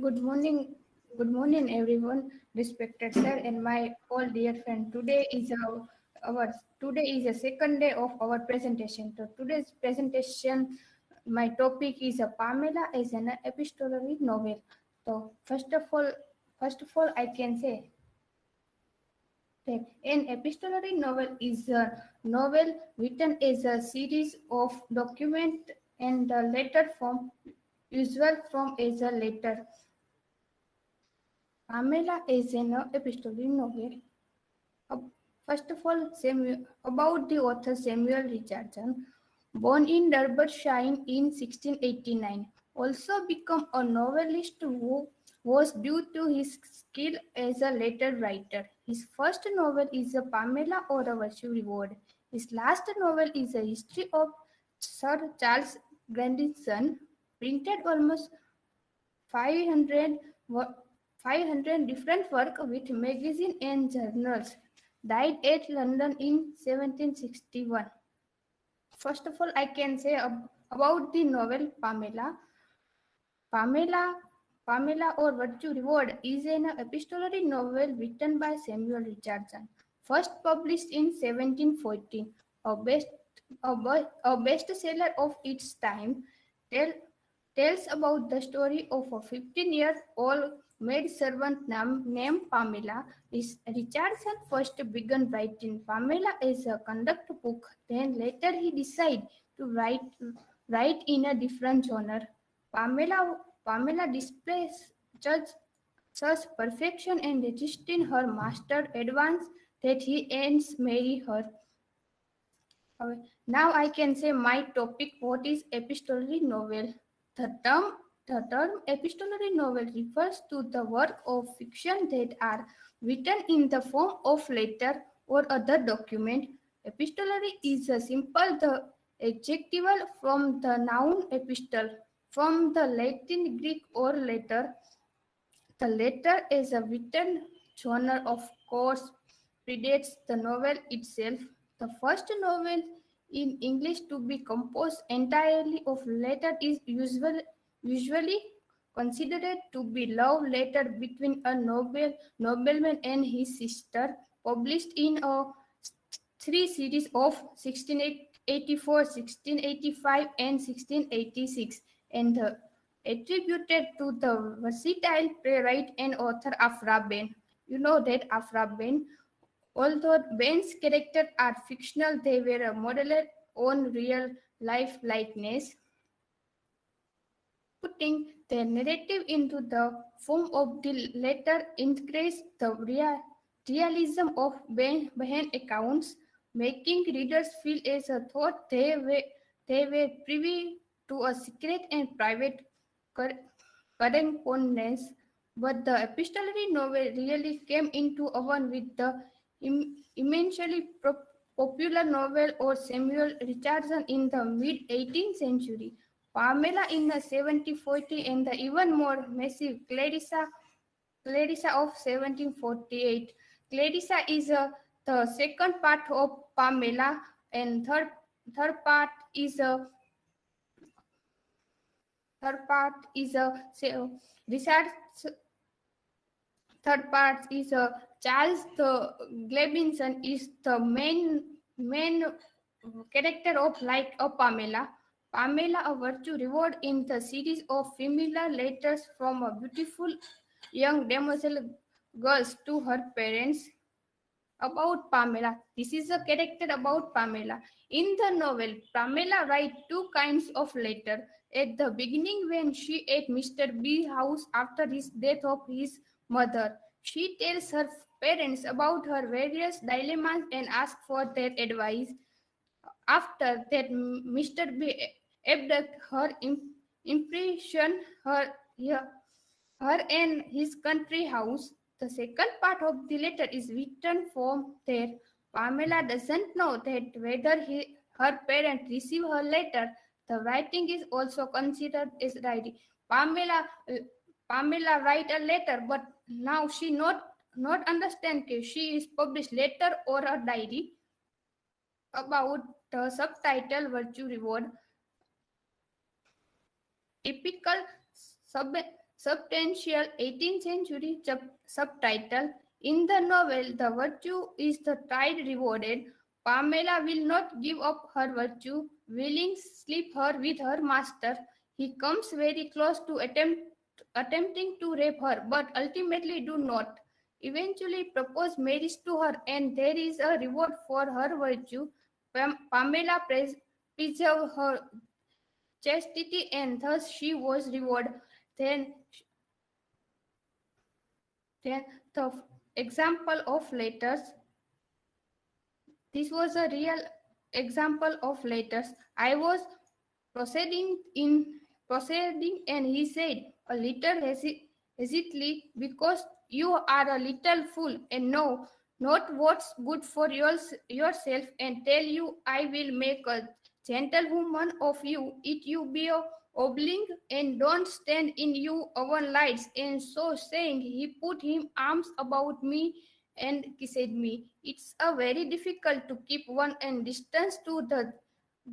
Good morning, everyone, respected sir, and my all dear friend. Today is a second day of our presentation. So today's presentation, my topic is a Pamela is an epistolary novel. So first of all, I can say that an epistolary novel is a novel written as a series of document and the letter form, usual form as a letter. Pamela is an epistolary novel. Uh, First of all, about the author Samuel Richardson, born in Derbyshire in 1689, also became a novelist who was due to his skill as a letter writer. His first novel is a Pamela or a Virtue Reward. His last novel is a history of Sir Charles Grandison, printed almost 500, 500 different work with magazine and journals. Died at London in 1761. First of all, I can say about the novel Pamela. Pamela, Pamela or Virtue Reward is an epistolary novel written by Samuel Richardson, first published in 1714, a bestseller of its time. Tell, Tells about the story of a 15-year-old maid servant named Pamela. Richardson first began writing Pamela as a conduct book, then later he decided to write in a different genre. Pamela displays such perfection and regist in her master advance that he ends marry her. Now I can say my topic, what is epistolary novel. The term, the term epistolary novel refers to the work of fiction that are written in the form of letter or other document. Epistolary is a simple the adjectival from the noun epistle, from the Latin Greek or letter. The letter as a written genre of course predates the novel itself. The first novel in English to be composed entirely of letter is usually considered to be love letter between a nobleman and his sister, published in a three series of 1684, 1685, and 1686, and attributed to the versatile playwright and author Afra Ben. You know that Afra Ben, although Ben's characters are fictional, they were modeled on real life likeness, putting their narrative into the form of the letter increased the realism of Behan accounts, making readers feel as a thought they were privy to a secret and private cor- correspondence. But the epistolary novel really came into one with the immensely popular novel of Samuel Richardson in the mid 18th century. Pamela in the 1740 and the even more massive Clarissa of 1748. Clarissa is the second part of Pamela, and third part is a research. Third part is Charles the Glebinson is the main character of like a Pamela. Pamela, a virtue reward in the series of familiar letters from a beautiful young damsel girls to her parents. About Pamela. This is a character about Pamela. In the novel, Pamela writes two kinds of letter. At the beginning, when she at Mr. B's house after his death of his mother, she tells her parents about her various dilemmas and asks for their advice. After that, Mr. B abduct her, imprison her and his country house. The second part of the letter is written from there. Pamela doesn't know that whether her parent receive her letter. The writing is also considered as diary. Pamela, Pamela write a letter, but now she not understand if she is published letter or a diary. About the subtitle Virtue Reward, typical sub substantial 18th century subtitle. In the novel, the virtue is the tide rewarded. Pamela will not give up her virtue, willing sleep her with her master. He comes very close to attempting to rape her, but ultimately do not. Eventually propose marriage to her, and there is a reward for her virtue. Pamela preserved her chastity, and thus she was rewarded. Then, then the example of letters. This was a real example of letters. I was proceeding, and he said, a little hesitantly, because you are a little fool, and know not what's good for yourself, and tell you I will make a gentlewoman of you, it you be a oblique, and don't stand in you oven lights. And so saying, he put his arms about me and kissed me. It's a very difficult to keep one and distance to the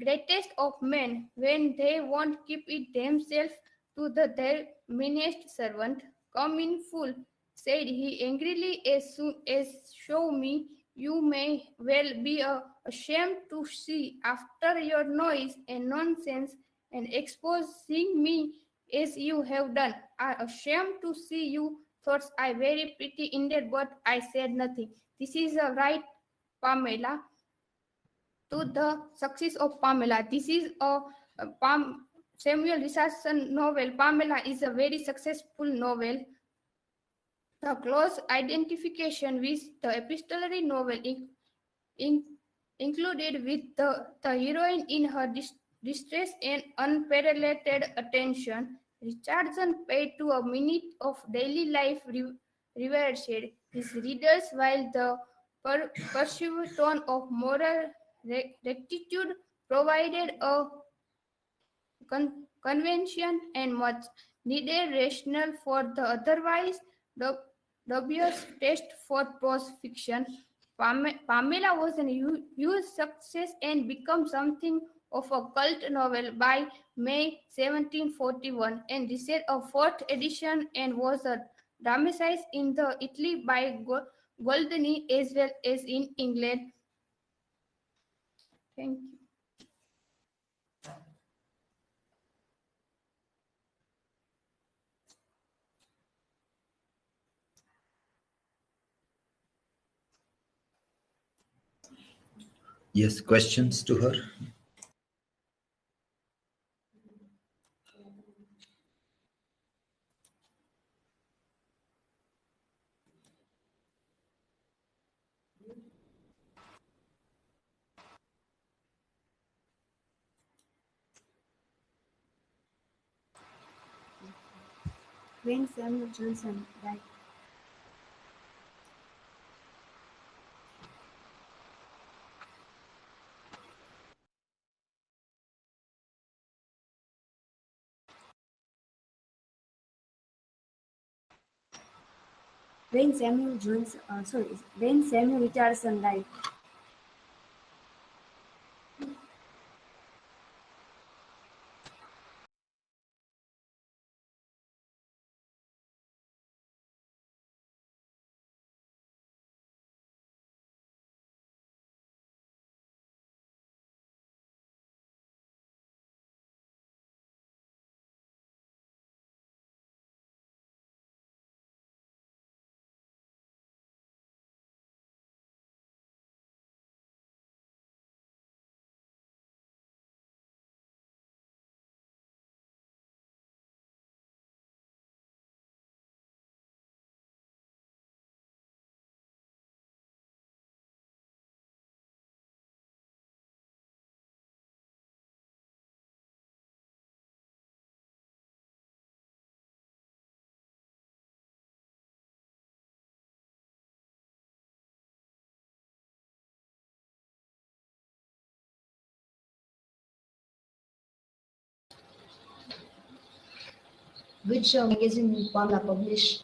greatest of men when they won't keep it themselves to their meanest servant. Come in full, said he angrily, as soon as show me. You may well be ashamed to see after your noise and nonsense and exposing me as you have done. I ashamed to see you. Thoughts I very pretty indeed, but I said nothing. This is a right, Pamela, to the success of Pamela. This is a Samuel Richardson novel. Pamela is a very successful novel. The close identification with the epistolary novel in, included with the heroine in her distress and unparalleled attention. Richardson paid to a minute of daily life revered his readers, while the perceived tone of moral rectitude provided a convention and much needed rationale for the otherwise dubious taste for prose fiction. Pamela was a huge success and became something of a cult novel by May 1741, and received a fourth edition and was dramatized in the Italy by Goldoni as well as in England. Thank you. Yes, questions to her? When Samuel Johnson died. When Samuel Richardson died. Which magazine will Pamela publish?